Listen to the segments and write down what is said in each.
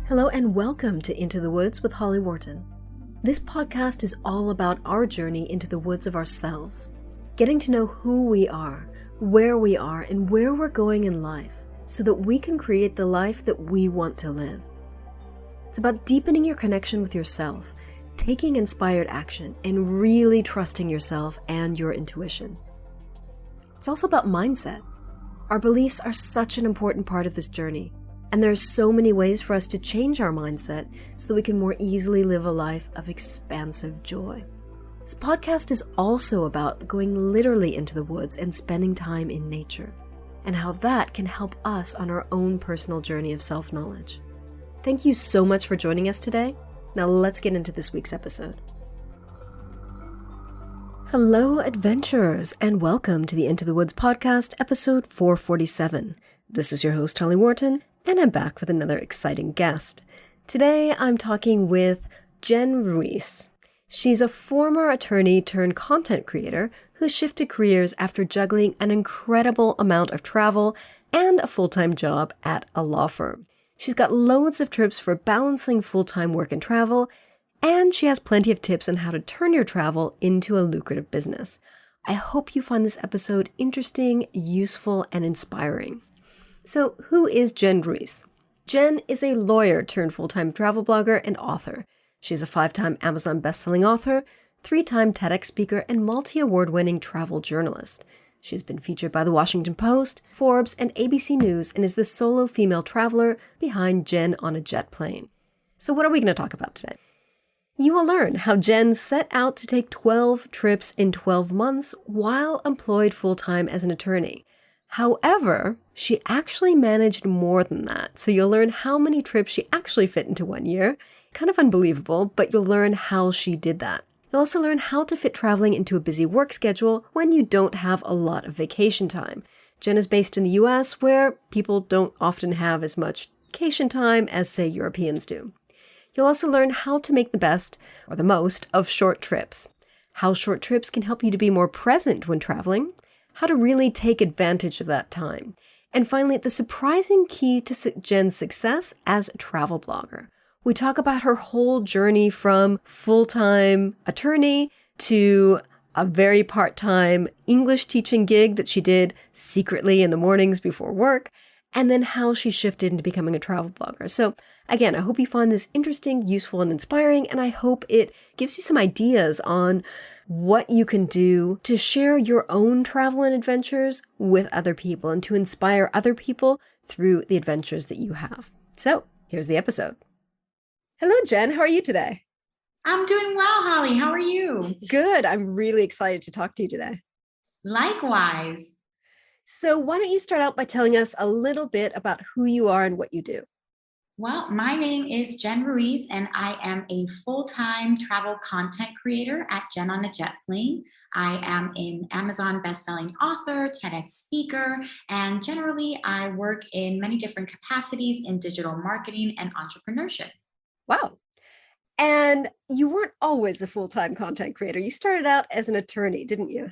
Hello and welcome to Into the Woods with Holly Wharton. This podcast is all about our journey into the woods of ourselves, getting to know who we are, and where we're going in life so that we can create the life that we want to live. It's about deepening your connection with yourself, taking inspired action, and really trusting yourself and your intuition. It's also about mindset. Our beliefs are such an important part of this journey. And there are so many ways for us to change our mindset so that we can more easily live a life of expansive joy. This podcast is also about going literally into the woods and spending time in nature, and how that can help us on our own personal journey of self-knowledge. Thank you so much for joining us today. Now let's get into this week's episode. Hello, adventurers, and welcome to the Into the Woods podcast, episode 447. This is your host, Holly Wharton, and I'm back with another exciting guest. Today, I'm talking with Jen Ruiz. She's a former attorney turned content creator who shifted careers after juggling an incredible amount of travel and a full-time job at a law firm. She's got loads of tips for balancing full-time work and travel, and she has plenty of tips on how to turn your travel into a lucrative business. I hope you find this episode interesting, useful, and inspiring. So, who is Jen Ruiz? Jen is a lawyer turned full-time travel blogger and author. She's a 5-time Amazon bestselling author, 3-time TEDx speaker, and multi-award-winning travel journalist. She's been featured by The Washington Post, Forbes, and ABC News, and is the solo female traveler behind Jen on a Jet Plane. So what are we going to talk about today? You will learn how Jen set out to take 12 trips in 12 months while employed full-time as an attorney. However, she actually managed more than that. So you'll learn how many trips she actually fit into 1 year. Kind of unbelievable, but you'll learn how she did that. You'll also learn how to fit traveling into a busy work schedule when you don't have a lot of vacation time. Jen is based in the US, where people don't often have as much vacation time as, say, Europeans do. You'll also learn how to make the best, or the most, of short trips. How short trips can help you to be more present when traveling. How to really take advantage of that time. And finally, the surprising key to Jen's success as a travel blogger. We talk about her whole journey from full-time attorney to a very part-time English teaching gig that she did secretly in the mornings before work, and then how she shifted into becoming a travel blogger. So again, I hope you find this interesting, useful, and inspiring, and I hope it gives you some ideas on what you can do to share your own travel and adventures with other people and to inspire other people through the adventures that you have. So here's the episode. Hello, Jen. How are you today? I'm doing well, Holly. How are you? Good. I'm really excited to talk to you today. Likewise. So why don't you start out by telling us a little bit about who you are and what you do? Well, my name is Jen Ruiz, and I am a full-time travel content creator at Jen on a Jet Plane. I am an Amazon bestselling author, TEDx speaker, and generally I work in many different capacities in digital marketing and entrepreneurship. Wow. And you weren't always a full-time content creator. You started out as an attorney, didn't you?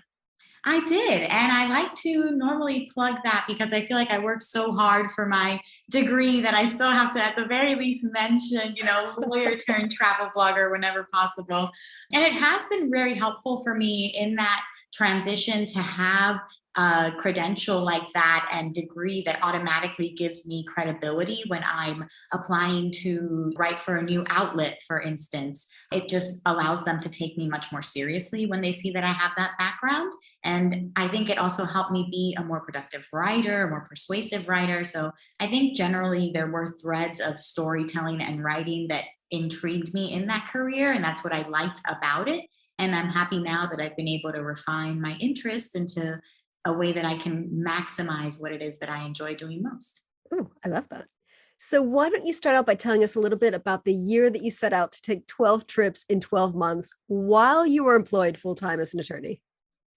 I did. And I like to normally plug that because I feel like I worked so hard for my degree that I still have to, at the very least, mention, lawyer turned travel blogger whenever possible. And it has been very helpful for me in that transition to have a credential like that and degree that automatically gives me credibility when I'm applying to write for a new outlet, for instance. It just allows them to take me much more seriously when they see that I have that background. And I think it also helped me be a more productive writer, a more persuasive writer. So I think generally there were threads of storytelling and writing that intrigued me in that career. And that's what I liked about it. And I'm happy now that I've been able to refine my interest into a way that I can maximize what it is that I enjoy doing most. Ooh, I love that. So why don't you start out by telling us a little bit about the year that you set out to take 12 trips in 12 months while you were employed full-time as an attorney?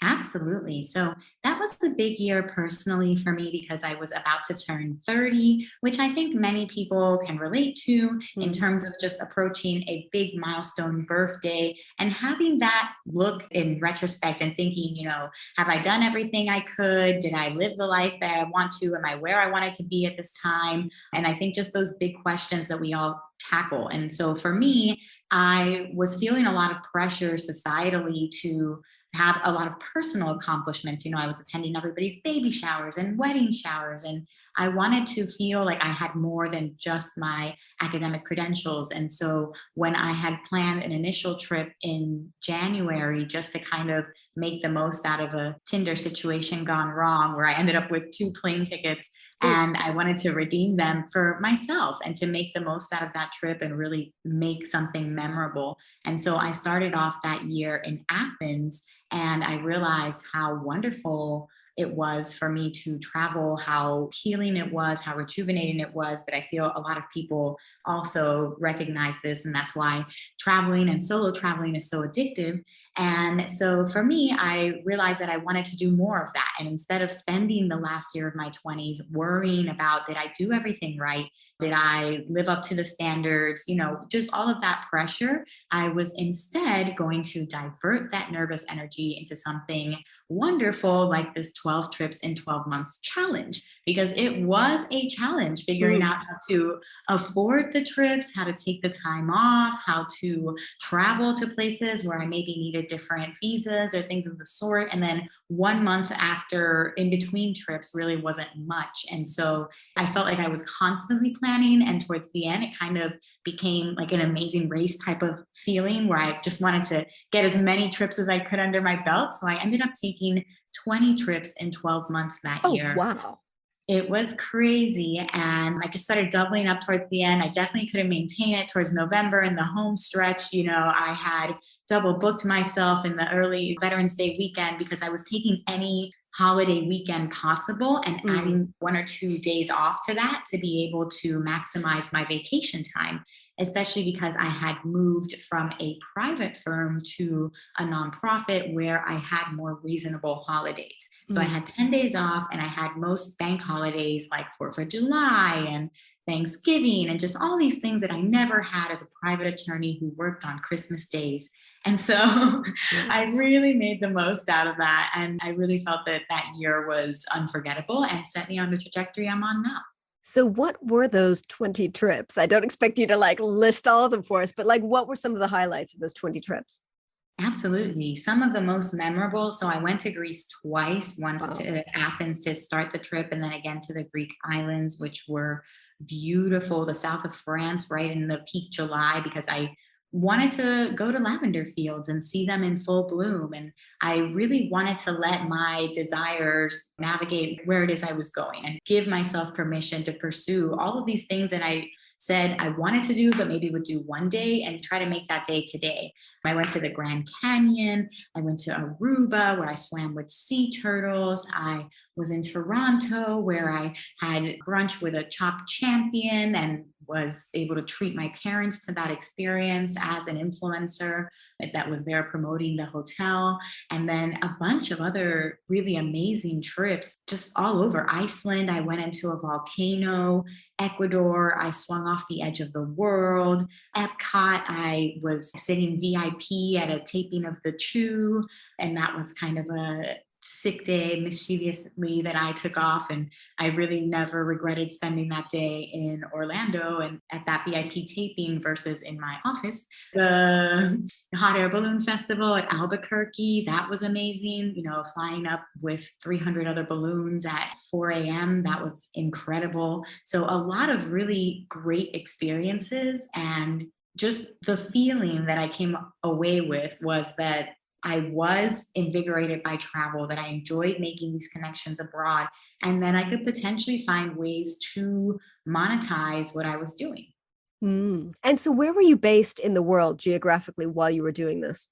Absolutely. So that was a big year personally for me because I was about to turn 30, which I think many people can relate to in Mm. terms of just approaching a big milestone birthday and having that look in retrospect and thinking, have I done everything I could? Did I live the life that I want to? Am I where I wanted to be at this time? And I think just those big questions that we all tackle. And so for me, I was feeling a lot of pressure societally to have a lot of personal accomplishments. I was attending everybody's baby showers and wedding showers, and I wanted to feel like I had more than just my academic credentials. And so when I had planned an initial trip in January just to kind of make the most out of a Tinder situation gone wrong, where I ended up with two plane tickets, Ooh. and I wanted to redeem them for myself and to make the most out of that trip and really make something memorable. And so I started off that year in Athens, and I realized how wonderful it was for me to travel, how healing it was, how rejuvenating it was, that I feel a lot of people also recognize this. And that's why traveling and solo traveling is so addictive. And so for me, I realized that I wanted to do more of that. And instead of spending the last year of my 20s worrying about, did I do everything right? Did I live up to the standards? Just all of that pressure. I was instead going to divert that nervous energy into something wonderful, like this 12 trips in 12 months challenge, because it was a challenge figuring Mm. out how to afford the trips, how to take the time off, how to travel to places where I maybe needed different visas or things of the sort. And then 1 month after in between trips really wasn't much. And so I felt like I was constantly planning. And towards the end, it kind of became like an amazing race type of feeling where I just wanted to get as many trips as I could under my belt. So I ended up taking 20 trips in 12 months that Oh, year. wow. It was crazy. And I just started doubling up towards the end. I definitely couldn't maintain it towards November in the home stretch. I had double booked myself in the early Veterans Day weekend because I was taking any holiday weekend possible and Mm. adding 1 or 2 days off to that to be able to maximize my vacation time, especially because I had moved from a private firm to a nonprofit where I had more reasonable holidays. So I Mm. had 10 days off, and I had most bank holidays like 4th of July and Thanksgiving and just all these things that I never had as a private attorney who worked on Christmas days. And so Yeah. I really made the most out of that. And I really felt that that year was unforgettable and set me on the trajectory I'm on now. So what were those 20 trips? I don't expect you to like list all of them for us, but like what were some of the highlights of those 20 trips? Absolutely. Some of the most memorable. So I went to Greece twice, once Wow. to Athens to start the trip, and then again to the Greek islands, which were beautiful. The south of France, right in the peak July, because I wanted to go to lavender fields and see them in full bloom. And I really wanted to let my desires navigate where it is I was going and give myself permission to pursue all of these things that I said I wanted to do, but maybe would do one day and try to make that day today. I went to the Grand Canyon. I went to Aruba where I swam with sea turtles. I was in Toronto where I had brunch with a chopped champion and was able to treat my parents to that experience as an influencer that was there promoting the hotel. And then a bunch of other really amazing trips just all over Iceland. I went into a volcano. Ecuador, I swung off the edge of the world. Epcot, I was sitting VIP at a taping of The Chew, and that was kind of a sick day mischievously that I took off. And I really never regretted spending that day in Orlando and at that VIP taping versus in my office. The hot air balloon festival at Albuquerque, that was amazing. Flying up with 300 other balloons at 4 a.m., that was incredible. So a lot of really great experiences, and just the feeling that I came away with was that I was invigorated by travel, that I enjoyed making these connections abroad, and then I could potentially find ways to monetize what I was doing. Mm. And so where were you based in the world geographically while you were doing this?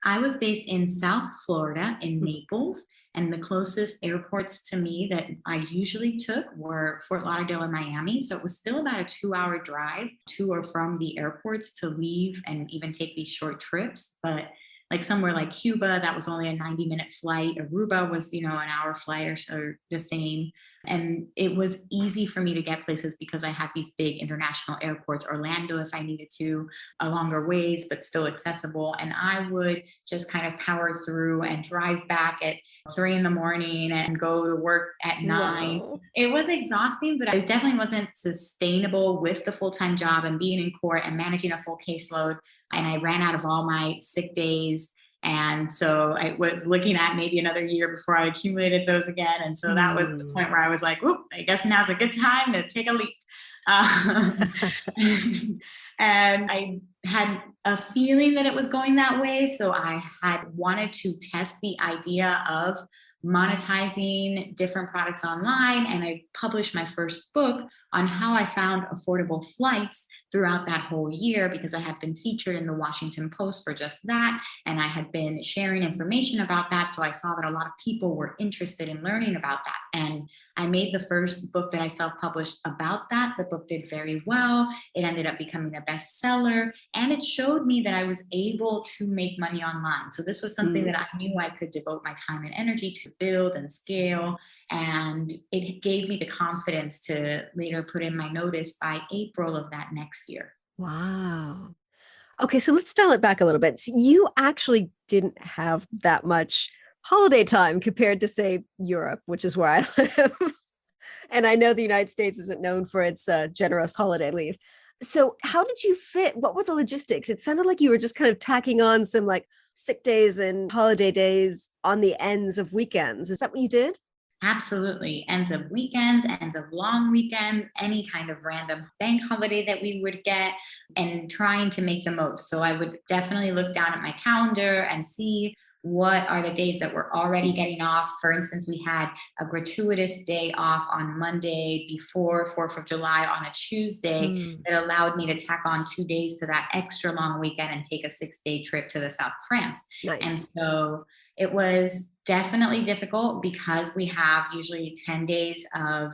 I was based in South Florida in Mhm. Naples, and the closest airports to me that I usually took were Fort Lauderdale and Miami. So it was still about a 2 hour drive to or from the airports to leave and even take these short trips. But like somewhere like Cuba, that was only a 90-minute flight. Aruba was, an hour flight or so, the same. And it was easy for me to get places because I had these big international airports, Orlando, if I needed to, a longer ways, but still accessible. And I would just kind of power through and drive back at 3 in the morning and go to work at 9. Wow. It was exhausting, but it definitely wasn't sustainable with the full-time job and being in court and managing a full caseload. And I ran out of all my sick days. And so I was looking at maybe another year before I accumulated those again. And so that was the Hmm. point where I was like, "Oop, I guess now's a good time to take a leap." Um, and I had a feeling that it was going that way. So I had wanted to test the idea of monetizing different products online. And I published my first book on how I found affordable flights throughout that whole year, because I had been featured in the Washington Post for just that. And I had been sharing information about that. So I saw that a lot of people were interested in learning about that. And I made the first book that I self-published about that. The book did very well. It ended up becoming a bestseller, and it showed me that I was able to make money online. So this was something that I knew I could devote my time and energy to build and scale. And it gave me the confidence to later put in my notice by April of that next year. Wow. Okay, so let's dial it back a little bit. So you actually didn't have that much holiday time compared to, say, Europe, which is where I live. And I know the United States isn't known for its generous holiday leave. So, how did you fit? What were the logistics? It sounded like you were just kind of tacking on some like sick days and holiday days on the ends of weekends. Is that what you did? Absolutely. Ends of weekends, ends of long weekend, any kind of random bank holiday that we would get, and trying to make the most. So I would definitely look down at my calendar and see what are the days that we're already getting off. For instance, we had a gratuitous day off on Monday before 4th of July on a Tuesday Mm, that allowed me to tack on 2 days to that extra long weekend and take a 6-day trip to the south of France. And nice. so it was definitely difficult because we have usually 10 days of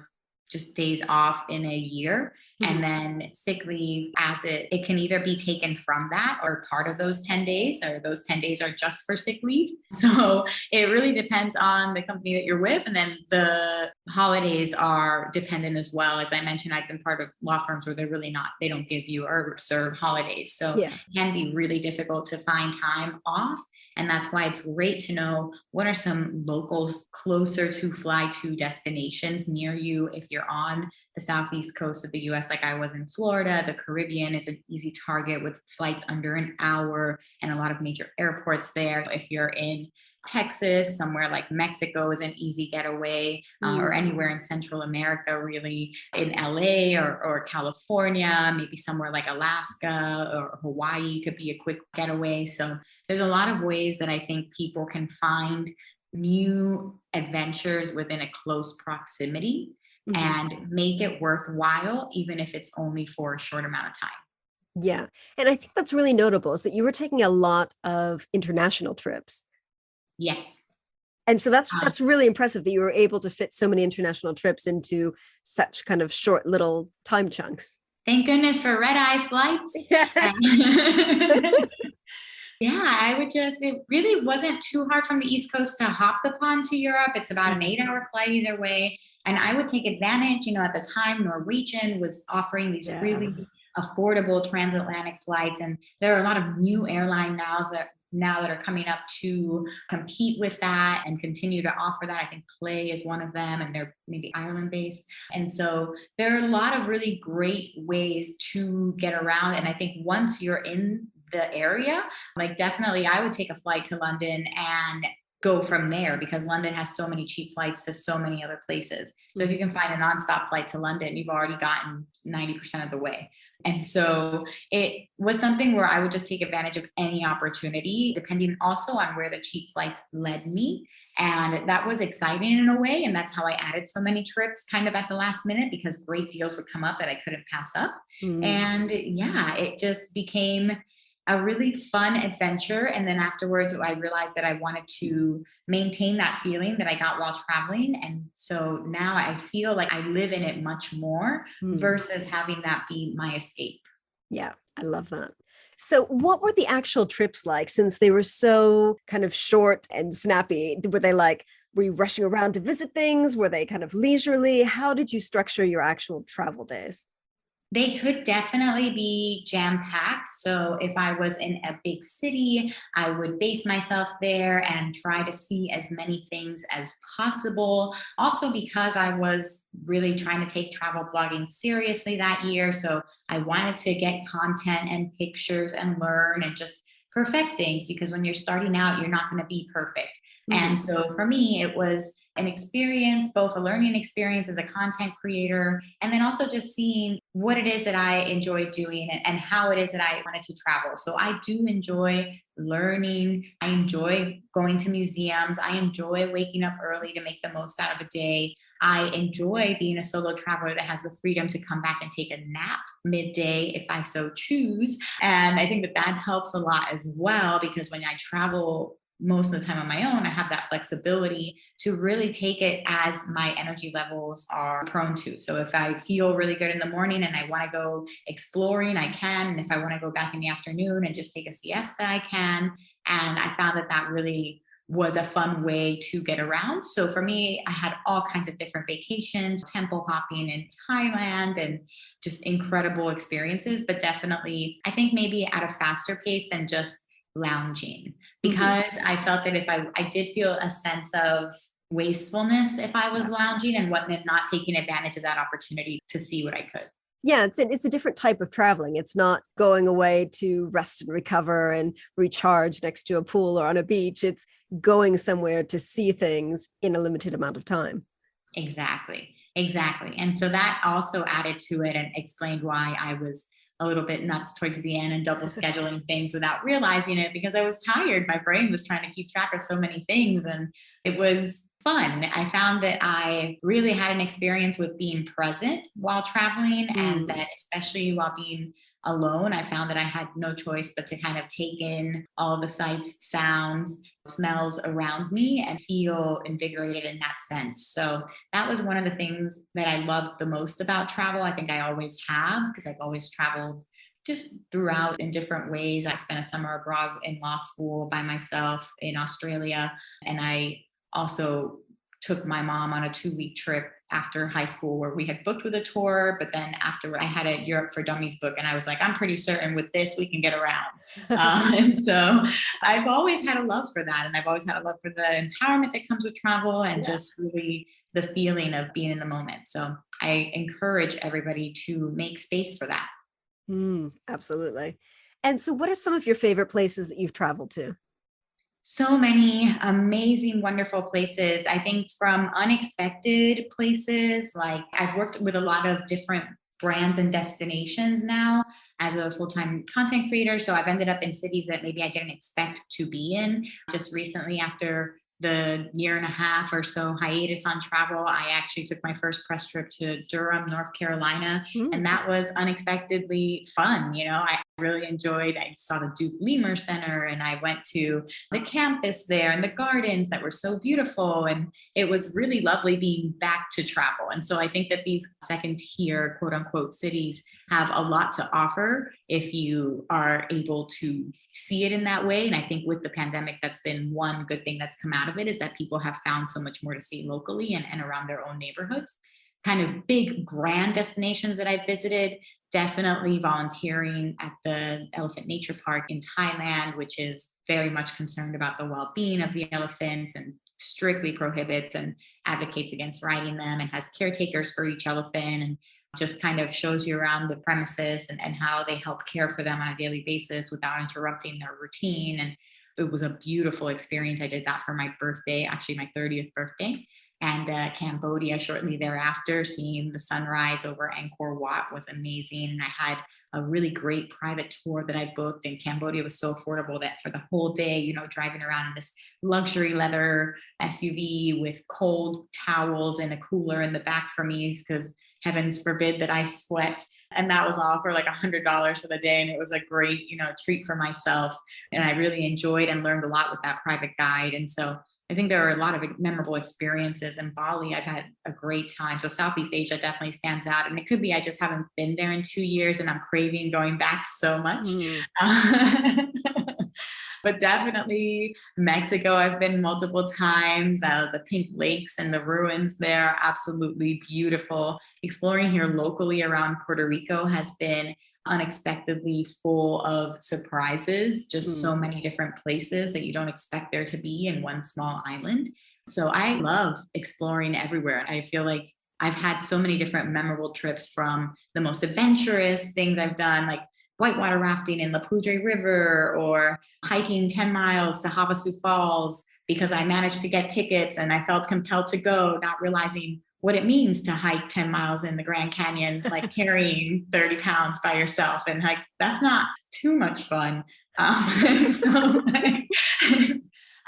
just days off in a year. And Mhm. then sick leave, as it can either be taken from that or part of those 10 days, or those 10 days are just for sick leave. So it really depends on the company that you're with. And then the holidays are dependent as well. As I mentioned, I've been part of law firms where they don't give you or serve holidays. So Yeah. it can be really difficult to find time off. And that's why it's great to know what are some locals closer to fly to destinations near you. If you're on the southeast coast of the US, like I was in Florida, the Caribbean is an easy target with flights under an hour and a lot of major airports there. If you're in Texas, somewhere like Mexico is an easy getaway, or Mm. anywhere in Central America, really, in LA or California, maybe somewhere like Alaska or Hawaii could be a quick getaway. So there's a lot of ways that I think people can find new adventures within a close proximity Mhm. and make it worthwhile, even if it's only for a short amount of time. Yeah. And I think that's really notable is that you were taking a lot of international trips. Yes. And so Um, that's really impressive that you were able to fit so many international trips into such kind of short little time chunks. Thank goodness for red eye flights. Yeah. Yeah, it really wasn't too hard from the East Coast to hop the pond to Europe. It's about an Mhm. 8-hour flight either way. And I would take advantage, at the time, Norwegian was offering these Yeah. really affordable transatlantic flights. And there are a lot of new airline now that are coming up to compete with that and continue to offer that. I think Play is one of them, and they're maybe Ireland based. And so there are a lot of really great ways to get around. And I think once you're in the area, like definitely I would take a flight to London and go from there, because London has so many cheap flights to so many other places. So if you can Mhm. find a nonstop flight to London, you've already gotten 90% of the way. And so it was something where I would just take advantage of any opportunity, depending also on where the cheap flights led me. And that was exciting in a way. And that's how I added so many trips kind of at the last minute, because great deals would come up that I couldn't pass up. Mm. And yeah, it just became a really fun adventure. And then afterwards, I realized that I wanted to maintain that feeling that I got while traveling. And so now I feel like I live in it much more Mm. versus having that be my escape. Yeah. I love that. So, what were the actual trips like since they were so kind of short and snappy? Were they like, were you rushing around to visit things? Were they kind of leisurely? How did you structure your actual travel days? They could definitely be jam packed. So if I was in a big city, I would base myself there and try to see as many things as possible. Also, because I was really trying to take travel blogging seriously that year. So I wanted to get content and pictures and learn and just perfect things because when you're starting out, you're not going to be perfect. Mhm. And so for me, it was an experience, both a learning experience as a content creator, and then also just seeing what it is that I enjoy doing and how it is that I wanted to travel. So I do enjoy learning. I enjoy going to museums. I enjoy waking up early to make the most out of a day. I enjoy being a solo traveler that has the freedom to come back and take a nap midday if I so choose. And I think that that helps a lot as well because when I travel most of the time on my own, I have that flexibility to really take it as my energy levels are prone to. So if I feel really good in the morning and I want to go exploring, I can. And if I want to go back in the afternoon and just take a siesta, I can. And I found that that really was a fun way to get around. So for me, I had all kinds of different vacations, temple hopping in Thailand, and just incredible experiences. But definitely, I think maybe at a faster pace than just lounging Mhm. because I felt that if I did feel a sense of wastefulness if I was Yeah. lounging and whatnot, not taking advantage of that opportunity to see what I could. Yeah, it's a different type of traveling. It's not going away to rest and recover and recharge next to a pool or on a beach. It's going somewhere to see things in a limited amount of time. Exactly. Exactly. And so that also added to it and explained why I was a little bit nuts towards the end and double scheduling things without realizing it because I was tired. My brain was trying to keep track of so many things and it was fun. I found that I really had an experience with being present while traveling and Mm. that especially while being alone, I found that I had no choice but to kind of take in all the sights, sounds, smells around me and feel invigorated in that sense. So that was one of the things that I loved the most about travel. I think I always have because I've always traveled just throughout in different ways. I spent a summer abroad in law school by myself in Australia, and I also took my mom on a 2-week trip after high school where we had booked with a tour, but then after I had a Europe for Dummies book, and I was like, I'm pretty certain with this we can get around. And so I've always had a love for that. And I've always had a love for the empowerment that comes with travel and Yeah. just really the feeling of being in the moment. So I encourage everybody to make space for that. Absolutely. And so, what are some of your favorite places that you've traveled to? So many amazing, wonderful places. I think from unexpected places, like I've worked with a lot of different brands and destinations now as a full time content creator. So I've ended up in cities that maybe I didn't expect to be in. Just recently, after the year and a half or so hiatus on travel, I actually took my first press trip to Durham, North Carolina, Mm. and that was unexpectedly fun. You know, I really enjoyed, I saw the Duke Leamer Center and I went to the campus there and the gardens that were so beautiful. And it was really lovely being back to travel. And so I think that these second tier, quote unquote, cities have a lot to offer if you are able to see it in that way. And I think with the pandemic, that's been one good thing that's come out of it is that people have found so much more to see locally and around their own neighborhoods. Kind of big grand destinations that I've visited, definitely volunteering at the Elephant Nature Park in Thailand, which is very much concerned about the well-being of the elephants and strictly prohibits and advocates against riding them and has caretakers for each elephant and just kind of shows you around the premises and how they help care for them on a daily basis without interrupting their routine. And it was a beautiful experience. I did that for my birthday, actually my 30th birthday. And Cambodia shortly thereafter, seeing the sunrise over Angkor Wat was amazing. And I had a really great private tour that I booked. And Cambodia was so affordable that for the whole day, you know, driving around in this luxury leather SUV with cold towels and a cooler in the back for me because heavens forbid that I sweat. And that was all for like $100 for the day. And it was a great, treat for myself. And I really enjoyed and learned a lot with that private guide. And so I think there are a lot of memorable experiences in Bali. I've had a great time. So Southeast Asia definitely stands out. And it could be I just haven't been there in 2 years and I'm craving going back so much. But definitely Mexico, I've been multiple times. The pink lakes and the ruins there are absolutely beautiful. Exploring here locally around Puerto Rico has been unexpectedly full of surprises, just so many different places that you don't expect there to be in one small island. So I love exploring everywhere. I feel like I've had so many different memorable trips, from the most adventurous things I've done, like whitewater rafting in the Pujay River, or hiking 10 miles to Havasu Falls because I managed to get tickets and I felt compelled to go, not realizing what it means to hike 10 miles in the Grand Canyon, like carrying 30 pounds by yourself. And like, that's not too much fun. So,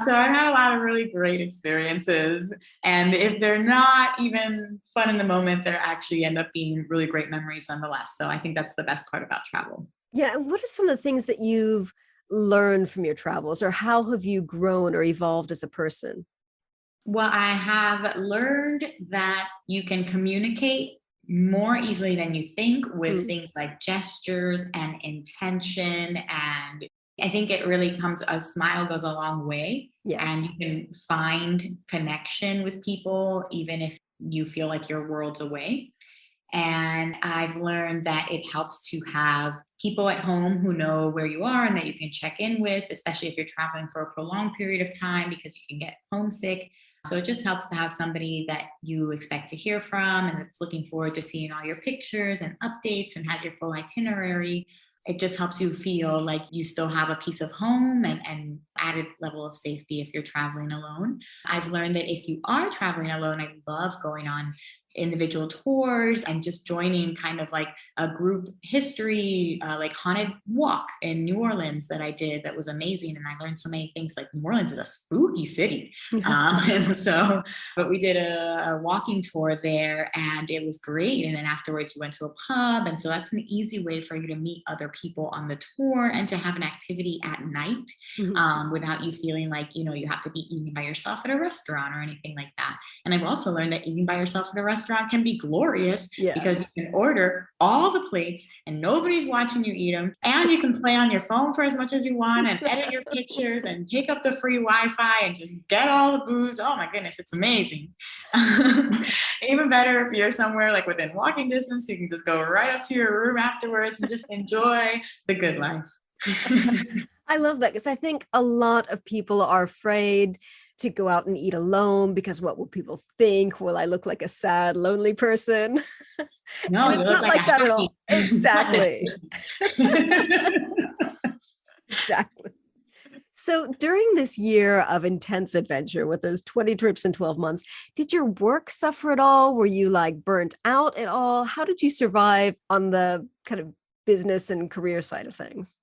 so I've had a lot of really great experiences. And if they're not even fun in the moment, they actually end up being really great memories nonetheless. So I think that's the best part about travel. Yeah. And what are some of the things that you've learned from your travels, or how have you grown or evolved as a person? Well, I have learned that you can communicate more easily than you think with things like gestures and intention. And I think it really comes, a smile goes a long way. Yeah. And you can find connection with people, even if you feel like your world's away. And I've learned that it helps to have people at home who know where you are and that you can check in with, especially if you're traveling for a prolonged period of time, because you can get homesick. So it just helps to have somebody that you expect to hear from and that's looking forward to seeing all your pictures and updates and has your full itinerary. It just helps you feel like you still have a piece of home and added level of safety if you're traveling alone. I've learned that if you are traveling alone, I love going on individual tours and just joining kind of like a group history, like haunted walk in New Orleans that I did that was amazing. And I learned so many things, like New Orleans is a spooky city. And so, but we did a walking tour there and it was great. And then afterwards we went to a pub. And so that's an easy way for you to meet other people on the tour and to have an activity at night without you feeling like, you have to be eating by yourself at a restaurant or anything like that. And I've also learned that eating by yourself at a restaurant can be glorious because you can order all the plates and nobody's watching you eat them. And you can play on your phone for as much as you want and edit your pictures and take up the free Wi-Fi and just get all the booze. Oh my goodness, it's amazing. Even better if you're somewhere like within walking distance, you can just go right up to your room afterwards and just enjoy the good life. I love that, because I think a lot of people are afraid to go out and eat alone because what will people think? Will I look like a sad, lonely person? No, and it's not like that at all. Exactly. Exactly. So during this year of intense adventure with those 20 trips in 12 months, did your work suffer at all? Were you like burnt out at all? How did you survive on the kind of business and career side of things?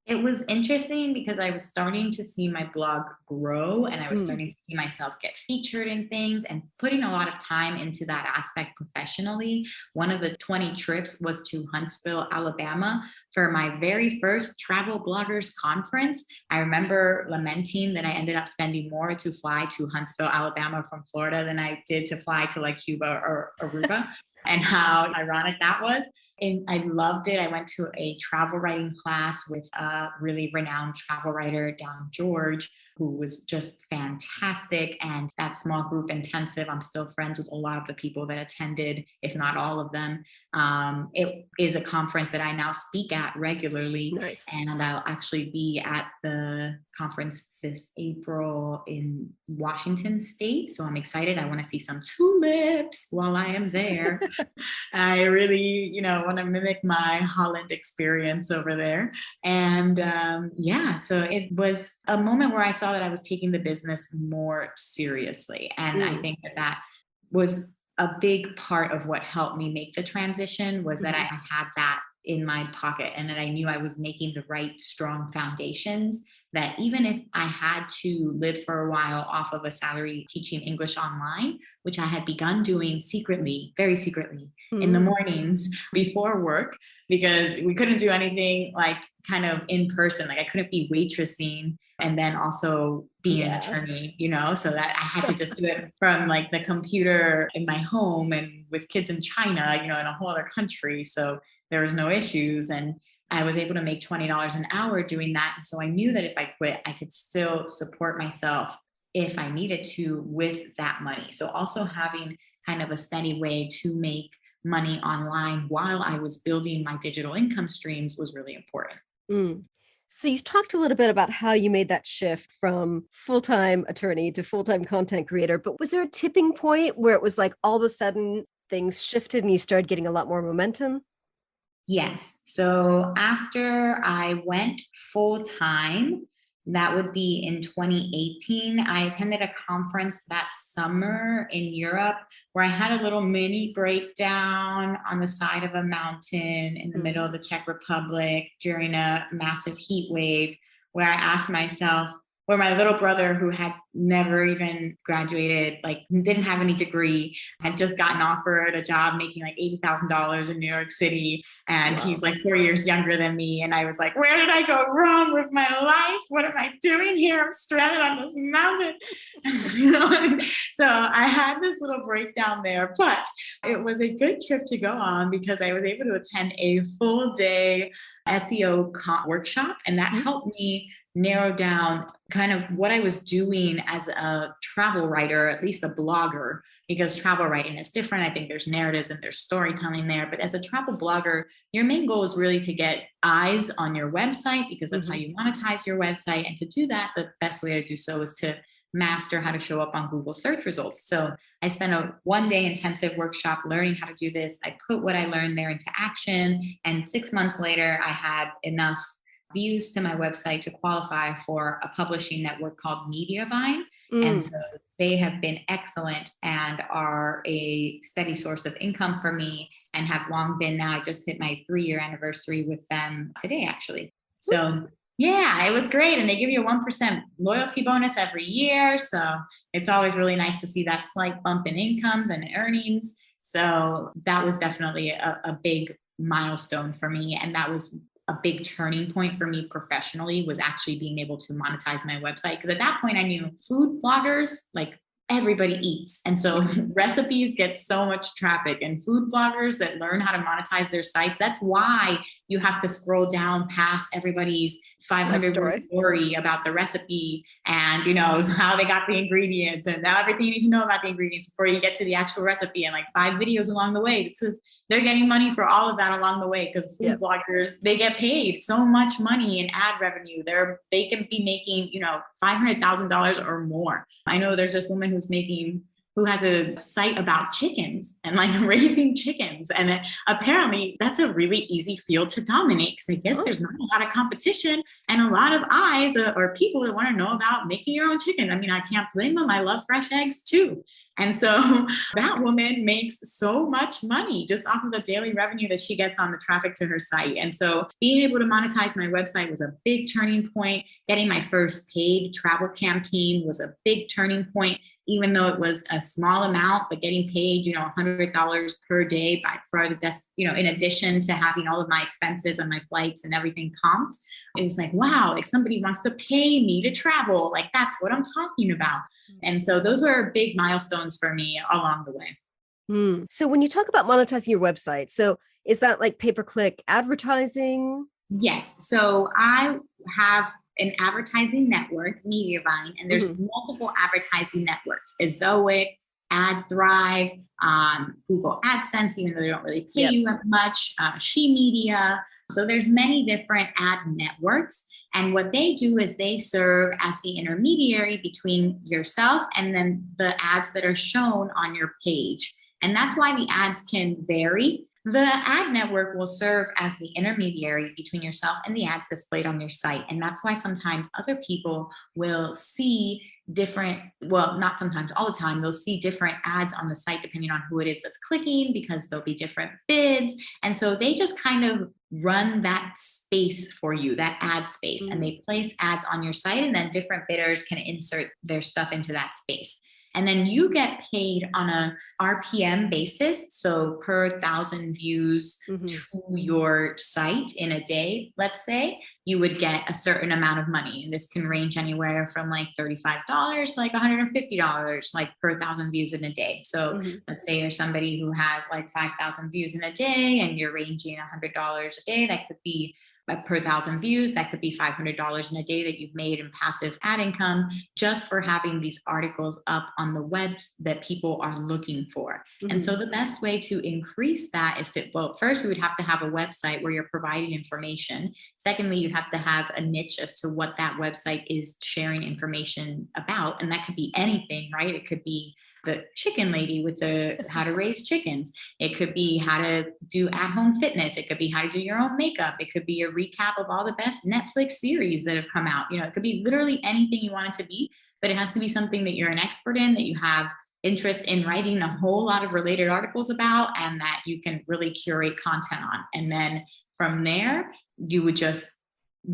It was interesting because I was starting to see my blog grow and I was starting to see myself get featured in things and putting a lot of time into that aspect professionally. One of the 20 trips was to Huntsville, Alabama for my very first travel bloggers conference. I remember lamenting that I ended up spending more to fly to Huntsville, Alabama from Florida than I did to fly to like Cuba or Aruba. And how ironic that was. And I loved it. I went to a travel writing class with a really renowned travel writer down George, who was just fantastic. And that small group intensive, I'm still friends with a lot of the people that attended, if not all of them. It is a conference that I now speak at regularly. Nice. And I'll actually be at the conference this April in Washington State. So I'm excited. I want to see some tulips while I am there. I really, want to mimic my Holland experience over there. And so it was a moment where I saw that I was taking the business more seriously. And I think that was a big part of what helped me make the transition, was that I had that in my pocket and that I knew I was making the right strong foundations, that even if I had to live for a while off of a salary teaching English online, which I had begun doing secretly, very secretly in the mornings before work, because we couldn't do anything like kind of in person. Like I couldn't be waitressing and then also being an attorney, so that I had to just do it from like the computer in my home and with kids in China, in a whole other country. So there was no issues. And I was able to make $20 an hour doing that. And so I knew that if I quit, I could still support myself if I needed to with that money. So also having kind of a steady way to make money online while I was building my digital income streams was really important. Mm. So you've talked a little bit about how you made that shift from full-time attorney to full-time content creator, but was there a tipping point where it was like all of a sudden things shifted and you started getting a lot more momentum? Yes. So after I went full time, that would be in 2018. I attended a conference that summer in Europe where I had a little mini breakdown on the side of a mountain in the middle of the Czech Republic during a massive heat wave, where I asked myself, where my little brother, who had never even graduated, like didn't have any degree, had just gotten offered a job making like $80,000 in New York City. And he's like 4 years younger than me. And I was like, where did I go wrong with my life? What am I doing here? I'm stranded on this mountain. So I had this little breakdown there, but it was a good trip to go on because I was able to attend a full day SEO workshop. And that helped me narrow down kind of what I was doing as a travel writer, at least a blogger, because travel writing is different. I think there's narratives and there's storytelling there. But as a travel blogger, your main goal is really to get eyes on your website, because that's how you monetize your website. And to do that, the best way to do so is to master how to show up on Google search results. So I spent a 1-day intensive workshop learning how to do this. I put what I learned there into action. And 6 months later, I had enough views to my website to qualify for a publishing network called Mediavine. And so they have been excellent and are a steady source of income for me and have long been now. I just hit my 3-year anniversary with them today, actually. So yeah, it was great. And they give you a 1% loyalty bonus every year. So it's always really nice to see that slight bump in incomes and earnings. So that was definitely a big milestone for me. And that was a big turning point for me professionally, was actually being able to monetize my website. Because at that point I knew food bloggers, like everybody eats. And so recipes get so much traffic, and food bloggers that learn how to monetize their sites, that's why you have to scroll down past everybody's 500-word story about the recipe and, how they got the ingredients and everything you need to know about the ingredients before you get to the actual recipe, and like 5 videos along the way. Because they're getting money for all of that along the way, because food bloggers, they get paid so much money in ad revenue. They can be making, $500,000 or more. I know there's this woman who has a site about chickens and like raising chickens. And apparently that's a really easy field to dominate, because I guess there's not a lot of competition and a lot of eyes or people that want to know about making your own chicken. I mean, I can't blame them. I love fresh eggs too. And so that woman makes so much money just off of the daily revenue that she gets on the traffic to her site. And so being able to monetize my website was a big turning point. Getting my first paid travel campaign was a big turning point, even though it was a small amount, but getting paid, $100 per day in addition to having all of my expenses and my flights and everything comped. It was like, wow, like somebody wants to pay me to travel. Like that's what I'm talking about. And so those were big milestones for me along the way. So when you talk about monetizing your website, so is that like pay-per-click advertising? Yes. So I have an advertising network, Mediavine, and there's multiple advertising networks: Ezoic, AdThrive, Google AdSense, even though they don't really pay you as much, She Media. So there's many different ad networks. And what they do is they serve as the intermediary between yourself and then the ads that are shown on your page. And that's why the ads can vary. The ad network will serve as the intermediary between yourself and the ads displayed on your site. And that's why sometimes other people will see different, well, not sometimes, all the time, they'll see different ads on the site depending on who it is that's clicking, because there'll be different bids. And so they just kind of run that space for you, that ad space, and they place ads on your site, and then different bidders can insert their stuff into that space. And then you get paid on a RPM basis. So per 1,000 views to your site in a day, let's say, you would get a certain amount of money. And this can range anywhere from like $35 to like $150, like per 1,000 views in a day. So let's say you're somebody who has like 5,000 views in a day and you're ranging $100 a day. That could be per 1,000 views, that could be $500 in a day that you've made in passive ad income, just for having these articles up on the web that people are looking for. And so the best way to increase that is to, well, first you would have to have a website where you're providing information. Secondly, you have to have a niche as to what that website is sharing information about. And that could be anything, right? It could be the chicken lady with the how to raise chickens. It could be how to do at-home fitness. It could be how to do your own makeup. It could be a recap of all the best Netflix series that have come out. You know, it could be literally anything you want it to be, but it has to be something that you're an expert in, that you have interest in writing a whole lot of related articles about, and that you can really curate content on. And then from there, you would just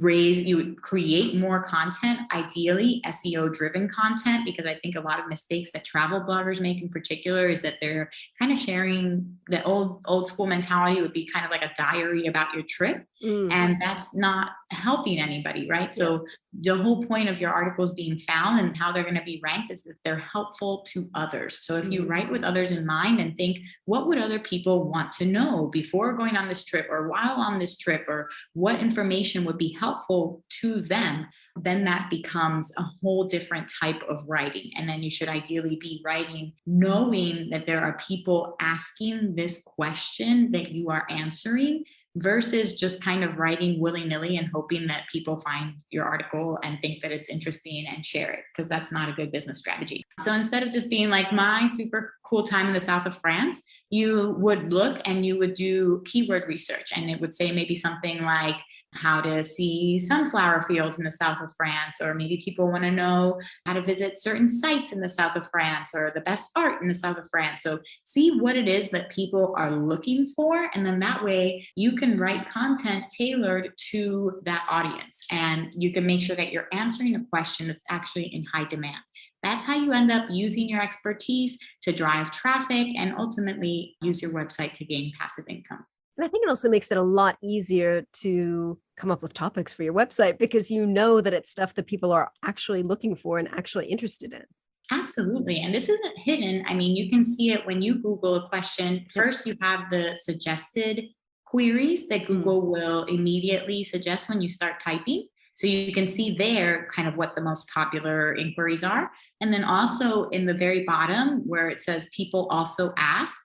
you would create more content, ideally SEO driven content, because I think a lot of mistakes that travel bloggers make in particular is that they're kind of sharing the old school mentality would be kind of like a diary about your trip. And that's not helping anybody, right? So the whole point of your articles being found and how they're going to be ranked is that they're helpful to others. So if you write with others in mind and think, what would other people want to know before going on this trip or while on this trip, or what information would be helpful to them, then that becomes a whole different type of writing. And then you should ideally be writing knowing that there are people asking this question that you are answering, versus just kind of writing willy-nilly and hoping that people find your article and think that it's interesting and share it, because that's not a good business strategy. So instead of just being like my super cool time in the south of France, you would look and you would do keyword research, and it would say maybe something like how to see sunflower fields in the south of France, or maybe people want to know how to visit certain sites in the south of France, or the best art in the south of France. So see what it is that people are looking for, and then that way you can write content tailored to that audience, and you can make sure that you're answering a question that's actually in high demand. That's how you end up using your expertise to drive traffic and ultimately use your website to gain passive income. And I think it also makes it a lot easier to come up with topics for your website, because you know that it's stuff that people are actually looking for and actually interested in. Absolutely. And this isn't hidden. I mean, you can see it when you Google a question. First, you have the suggested queries that Google will immediately suggest when you start typing. So you can see there kind of what the most popular inquiries are. And then also in the very bottom where it says people also ask,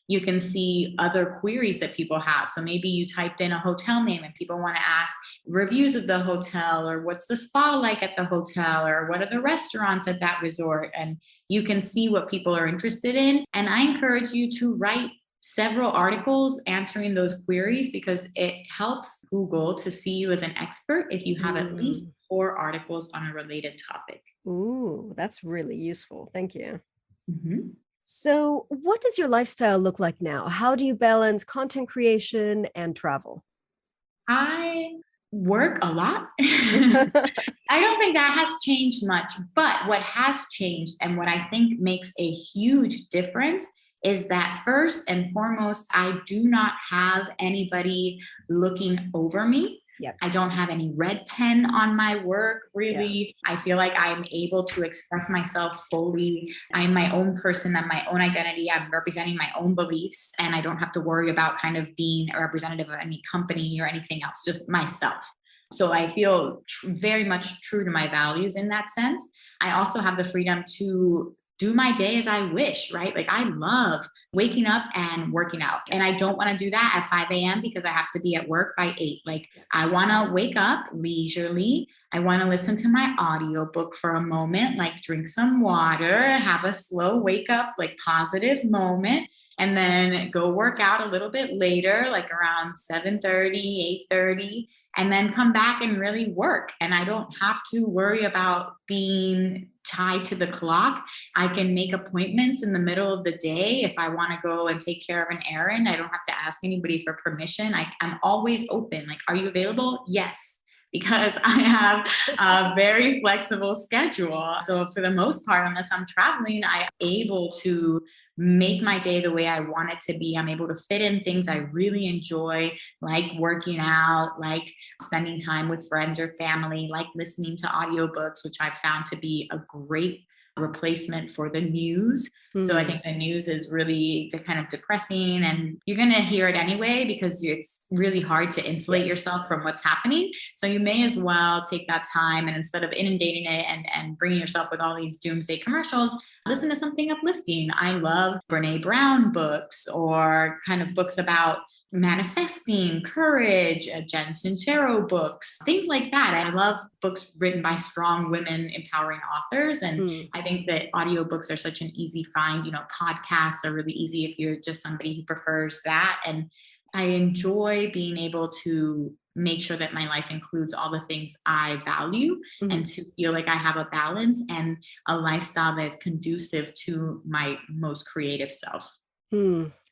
you can see other queries that people have. So maybe you typed in a hotel name and people want to ask reviews of the hotel, or what's the spa like at the hotel, or what are the restaurants at that resort? And you can see what people are interested in. And I encourage you to write several articles answering those queries, because it helps Google to see you as an expert if you have at least 4 articles on a related topic. Ooh, that's really useful. Thank you. Mm-hmm. So what does your lifestyle look like now? How do you balance content creation and travel? I work a lot. I don't think that has changed much, but what has changed and what I think makes a huge difference is that first and foremost, I do not have anybody looking over me. Yep. I don't have any red pen on my work, really. Yeah. I feel like I'm able to express myself fully. I'm my own person. I'm my own identity. I'm representing my own beliefs, and I don't have to worry about kind of being a representative of any company or anything else, just myself. So I feel very much true to my values in that sense. I also have the freedom to do my day as I wish, right? Like I love waking up and working out, and I don't want to do that at 5 a.m. because I have to be at work by 8. Like I want to wake up leisurely. I want to listen to my audiobook for a moment, like drink some water, have a slow wake up, like positive moment. and then go work out a little bit later, like around 7:30, 8:30, and then come back and really work. And I don't have to worry about being tied to the clock. I can make appointments in the middle of the day if I want to go and take care of an errand. I don't have to ask anybody for permission. I'm always open. Like, are you available? Yes. Because I have a very flexible schedule. So for the most part, unless I'm traveling, I'm able to make my day the way I want it to be. I'm able to fit in things I really enjoy, like working out, like spending time with friends or family, like listening to audiobooks, which I've found to be a great replacement for the news. So I think the news is really kind of depressing, and you're going to hear it anyway because it's really hard to insulate yourself from what's happening. So you may as well take that time, and instead of inundating it and bringing yourself with all these doomsday commercials, listen to something uplifting. I love Brene Brown books, or kind of books about manifesting, courage, Jen Sincero books, things like that. I love books written by strong women, empowering authors. And I think that audiobooks are such an easy find. Podcasts are really easy if you're just somebody who prefers that. And I enjoy being able to make sure that my life includes all the things I value, and to feel like I have a balance and a lifestyle that is conducive to my most creative self.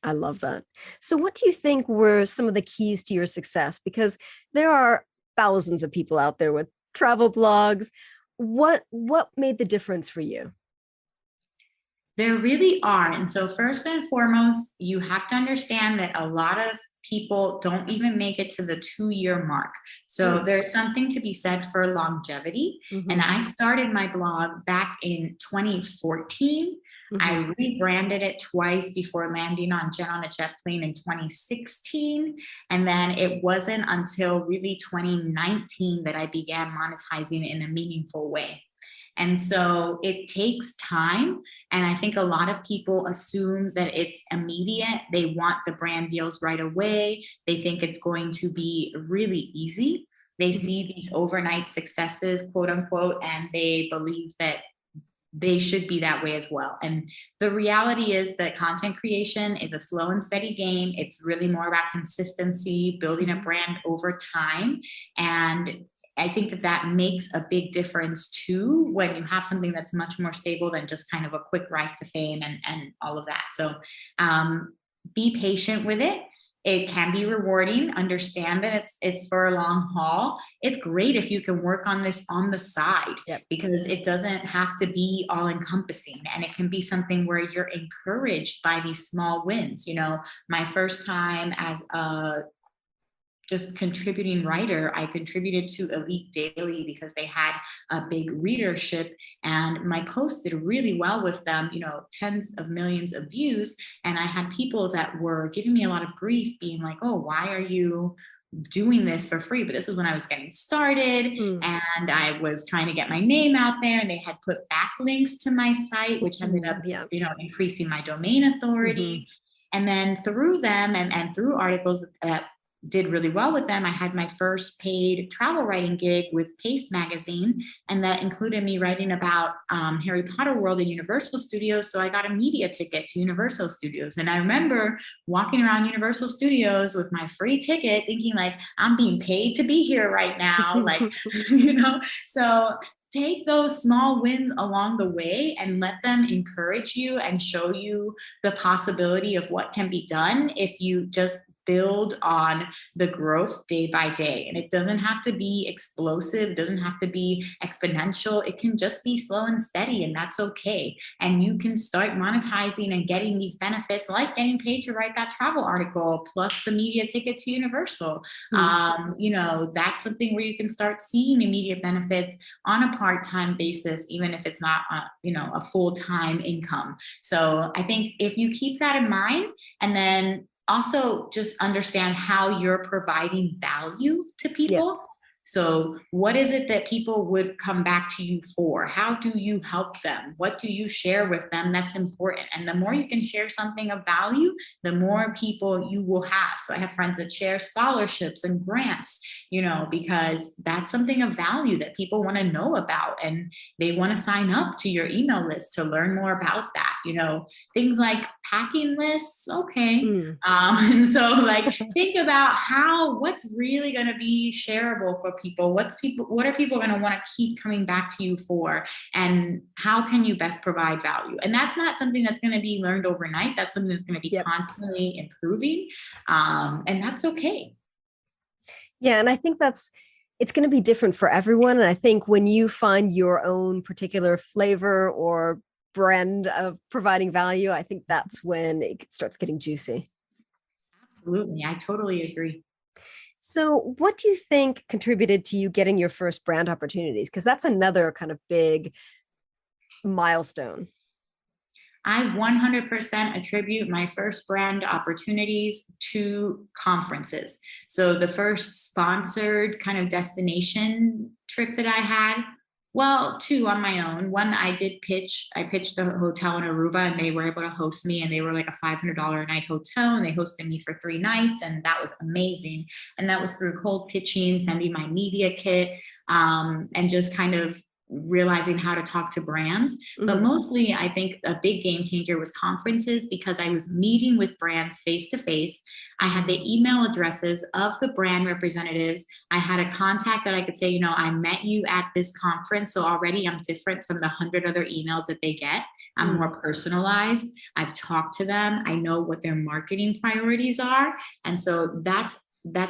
I love that. So what do you think were some of the keys to your success? Because there are thousands of people out there with travel blogs. What made the difference for you? There really are. And so first and foremost, you have to understand that a lot of people don't even make it to the 2-year mark. So there's something to be said for longevity. And I started my blog back in 2014. I rebranded it twice before landing on Jen on a Jet plane in 2016. And then it wasn't until really 2019 that I began monetizing in a meaningful way. And so it takes time. And I think a lot of people assume that it's immediate. They want the brand deals right away. They think it's going to be really easy. They see these overnight successes, quote unquote, and they believe that they should be that way as well. And the reality is that content creation is a slow and steady game. It's really more about consistency, building a brand over time. And I think that makes a big difference too, when you have something that's much more stable than just kind of a quick rise to fame and all of that. So be patient with it. It can be rewarding. Understand that it's for a long haul. It's great if you can work on this on the side, because it doesn't have to be all encompassing, and it can be something where you're encouraged by these small wins. My first time as a just contributing writer, I contributed to Elite Daily because they had a big readership, and my post did really well with them, tens of millions of views. And I had people that were giving me a lot of grief, being like, oh, why are you doing this for free? But this was when I was getting started and I was trying to get my name out there, and they had put backlinks to my site, which ended up, increasing my domain authority. And then through them and through articles that did really well with them, I had my first paid travel writing gig with Paste magazine, and that included me writing about Harry Potter World in Universal Studios. So I got a media ticket to Universal Studios, and I remember walking around Universal Studios with my free ticket, thinking like, I'm being paid to be here right now, So take those small wins along the way and let them encourage you and show you the possibility of what can be done if you just build on the growth day by day. And it doesn't have to be explosive. It doesn't have to be exponential. It can just be slow and steady, and that's okay. And you can start monetizing and getting these benefits, like getting paid to write that travel article, plus the media ticket to Universal. That's something where you can start seeing immediate benefits on a part-time basis, even if it's not, a full-time income. So I think if you keep that in mind, and then also just understand how you're providing value to people. So what is it that people would come back to you for? How do you help them? What do you share with them that's important? And the more you can share something of value, the more people you will have. So I have friends that share scholarships and grants, because that's something of value that people want to know about, and they want to sign up to your email list to learn more about that. Things like packing lists. Okay. And so like think about what's really going to be shareable for people. What are people going to want to keep coming back to you for? And how can you best provide value? And that's not something that's going to be learned overnight. That's something that's going to be constantly improving. And that's okay. Yeah. And I think it's going to be different for everyone. And I think when you find your own particular flavor or brand of providing value, I think that's when it starts getting juicy. Absolutely. I totally agree. So what do you think contributed to you getting your first brand opportunities? Because that's another kind of big milestone. I 100% attribute my first brand opportunities to conferences. So the first sponsored kind of destination trip that I had, well, two on my own. One, I pitched a hotel in Aruba, and they were able to host me, and they were like a $500 a night hotel, and they hosted me for 3 nights, and that was amazing. And that was through cold pitching, sending my media kit, and just kind of realizing how to talk to brands. But mostly I think a big game changer was conferences, because I was meeting with brands face to face. I had the email addresses of the brand representatives. I had a contact that I could say, I met you at this conference. So already I'm different from the 100 other emails that they get. I'm more personalized. I've talked to them. I know what their marketing priorities are. And so that's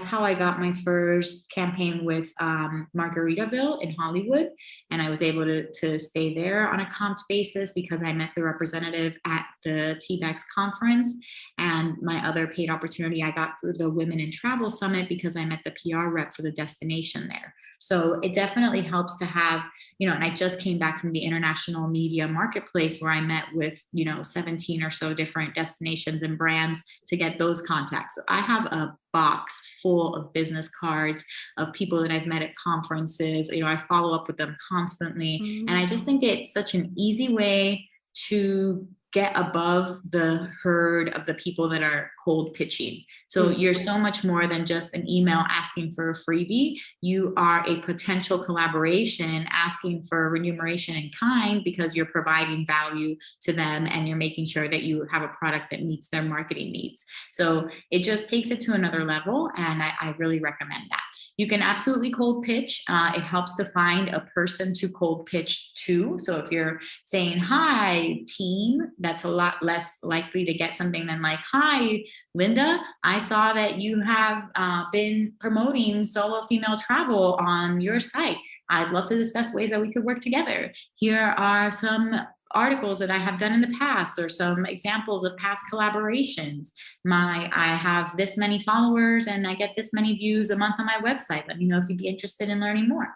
how I got my first campaign with Margaritaville in Hollywood. And I was able to stay there on a comped basis because I met the representative at the TVEX conference. And my other paid opportunity I got through the Women in Travel Summit, because I met the PR rep for the destination there. So it definitely helps to have, and I just came back from the International Media Marketplace, where I met with, 17 or so different destinations and brands to get those contacts. So I have a box full of business cards of people that I've met at conferences. I follow up with them constantly. And I just think it's such an easy way to get above the herd of the people that are cold pitching. So you're so much more than just an email asking for a freebie. You are a potential collaboration asking for remuneration in kind, because you're providing value to them and you're making sure that you have a product that meets their marketing needs. So it just takes it to another level. And I really recommend that. You can absolutely cold pitch. It helps to find a person to cold pitch to. So if you're saying, hi, team, that's a lot less likely to get something than like, hi, Linda, I saw that you have been promoting solo female travel on your site. I'd love to discuss ways that we could work together. Here are some articles that I have done in the past, or some examples of past collaborations. I have this many followers and I get this many views a month on my website. Let me know if you'd be interested in learning more.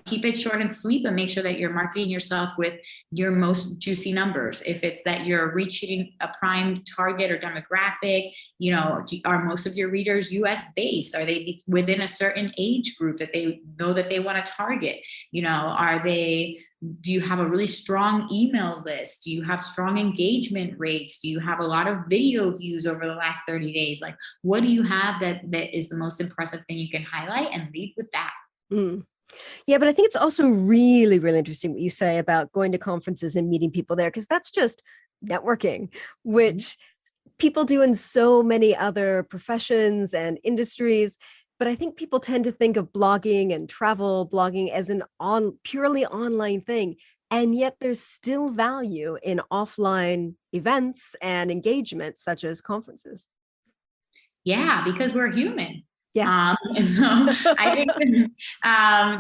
Keep it short and sweet, but make sure that you're marketing yourself with your most juicy numbers. If it's that you're reaching a prime target or demographic, are most of your readers US based? Are they within a certain age group that they know that they want to target? Do you have a really strong email list? Do you have strong engagement rates? Do you have a lot of video views over the last 30 days? Like, what do you have that is the most impressive thing you can highlight, and lead with that? Yeah, but I think it's also really, really interesting what you say about going to conferences and meeting people there, because that's just networking, which people do in so many other professions and industries. But I think people tend to think of blogging and travel blogging as an purely online thing. And yet there's still value in offline events and engagements such as conferences. Yeah, because we're human. Yeah. And so I think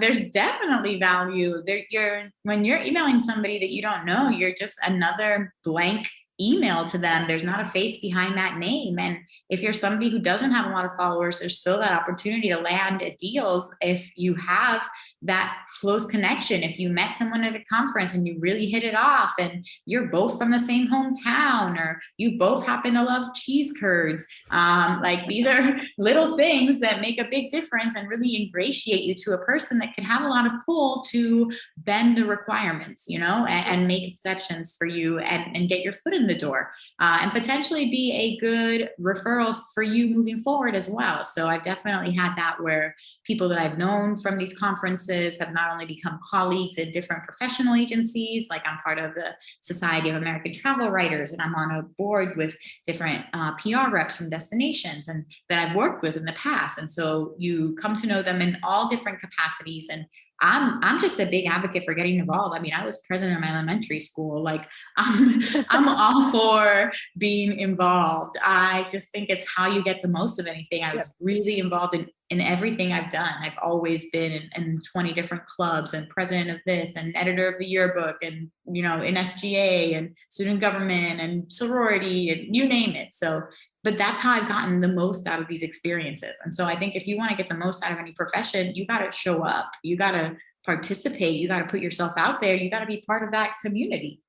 there's definitely value there. When you're emailing somebody that you don't know, you're just another blank email to them. There's not a face behind that name. And if you're somebody who doesn't have a lot of followers, there's still that opportunity to land deals if you have that close connection. If you met someone at a conference and you really hit it off and you're both from the same hometown, or you both happen to love cheese curds, like these are little things that make a big difference and really ingratiate you to a person that can have a lot of pull to bend the requirements, and make exceptions for you and get your foot in the door, and potentially be a good referral for you moving forward as well. So I've definitely had that, where people that I've known from these conferences have not only become colleagues in different professional agencies, like I'm part of the Society of American Travel Writers, and I'm on a board with different PR reps from destinations and that I've worked with in the past. And so you come to know them in all different capacities. And I'm just a big advocate for getting involved. I mean, I was president of my elementary school. Like I'm all for being involved. I just think it's how you get the most of anything. I was really involved in everything I've done. I've always been in 20 different clubs and president of this and editor of the yearbook and, in SGA and student government and sorority and you name it. So, but that's how I've gotten the most out of these experiences. And so I think if you want to get the most out of any profession, you got to show up, you got to participate, you got to put yourself out there, you got to be part of that community.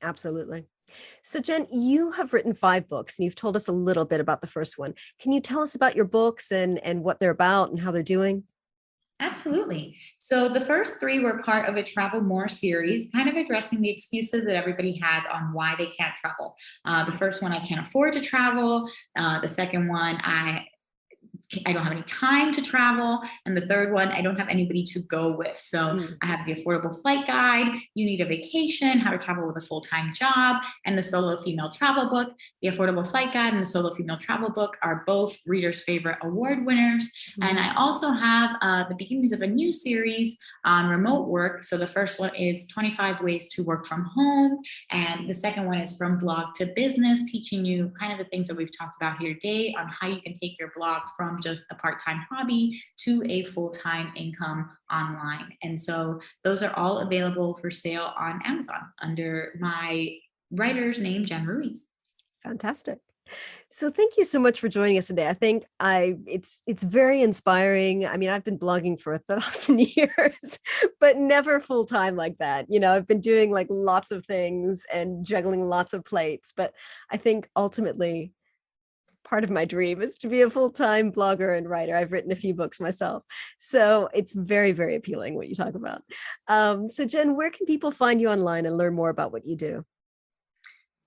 Absolutely. So Jen, you have written 5 books and you've told us a little bit about the first one. Can you tell us about your books and what they're about and how they're doing? Absolutely. So the first 3 were part of a Travel More series, kind of addressing the excuses that everybody has on why they can't travel. The first one, I can't afford to travel. The second one, I don't have any time to travel. And the third one, I don't have anybody to go with. So I have the Affordable Flight Guide, You Need a Vacation, How to Travel with a Full-Time Job, and the Solo Female Travel Book. The Affordable Flight Guide and the Solo Female Travel Book are both readers' favorite award winners. And I also have the beginnings of a new series on remote work. So the first one is 25 Ways to Work from Home. And the second one is From Blog to Business, teaching you kind of the things that we've talked about here today on how you can take your blog from just a part-time hobby to a full-time income online. And so those are all available for sale on Amazon under my writer's name, Jen Ruiz. Fantastic. So thank you so much for joining us today. I think it's very inspiring. I mean, I've been blogging for 1,000 years, but never full time like that. I've been doing like lots of things and juggling lots of plates, but I think ultimately part of my dream is to be a full-time blogger and writer. I've written a few books myself. So it's very, very appealing what you talk about. So Jen, where can people find you online and learn more about what you do?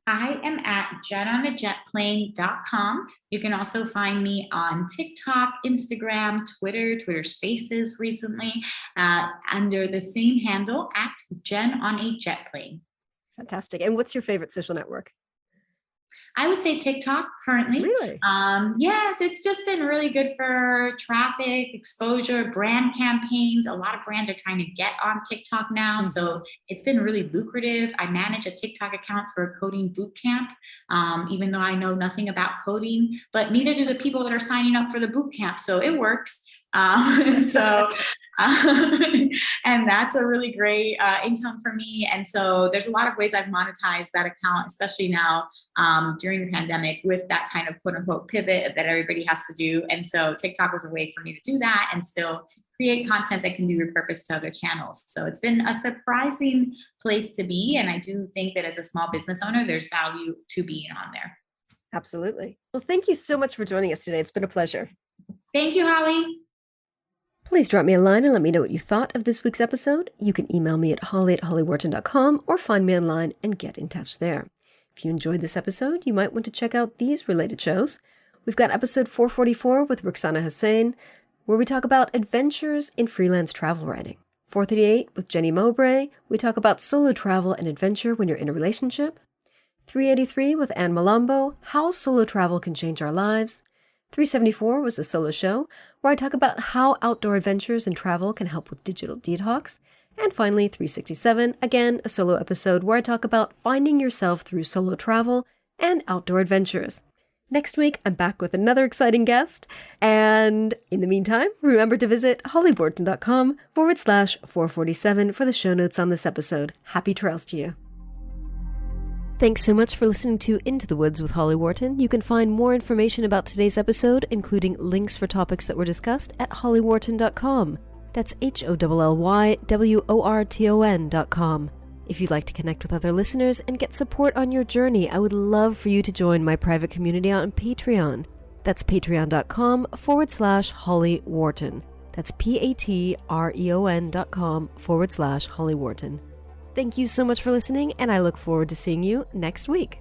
I am at jetonajetplane.com. You can also find me on TikTok, Instagram, Twitter Spaces recently, under the same handle at Jen on a Jet Plane. Fantastic. And what's your favorite social network? I would say TikTok currently. Really? Yes, it's just been really good for traffic, exposure, brand campaigns. A lot of brands are trying to get on TikTok now. So it's been really lucrative. I manage a TikTok account for a coding boot camp, even though I know nothing about coding, but neither do the people that are signing up for the boot camp. So it works. And that's a really great income for me. And so there's a lot of ways I've monetized that account, especially now during the pandemic with that kind of quote unquote pivot that everybody has to do. And so TikTok was a way for me to do that and still create content that can be repurposed to other channels. So it's been a surprising place to be. And I do think that as a small business owner, there's value to being on there. Absolutely. Well, thank you so much for joining us today. It's been a pleasure. Thank you, Holly. Please drop me a line and let me know what you thought of this week's episode. You can email me at holly@hollywharton.com or find me online and get in touch there. If you enjoyed this episode, you might want to check out these related shows. We've got episode 444 with Ruxana Hussain, where we talk about adventures in freelance travel writing. 438 with Jenny Mowbray, we talk about solo travel and adventure when you're in a relationship. 383 with Anne Malombo, how solo travel can change our lives. 374 was a solo show where I talk about how outdoor adventures and travel can help with digital detox. And finally, 367, again, a solo episode where I talk about finding yourself through solo travel and outdoor adventures. Next week, I'm back with another exciting guest. And in the meantime, remember to visit hollywharton.com/447 for the show notes on this episode. Happy trails to you. Thanks so much for listening to Into the Woods with Holly Wharton. You can find more information about today's episode, including links for topics that were discussed, at hollywharton.com. That's HOLLYWORTON.com. If you'd like to connect with other listeners and get support on your journey, I would love for you to join my private community on Patreon. That's patreon.com/Holly Wharton. That's patreon.com/Holly Wharton. Thank you so much for listening, and I look forward to seeing you next week.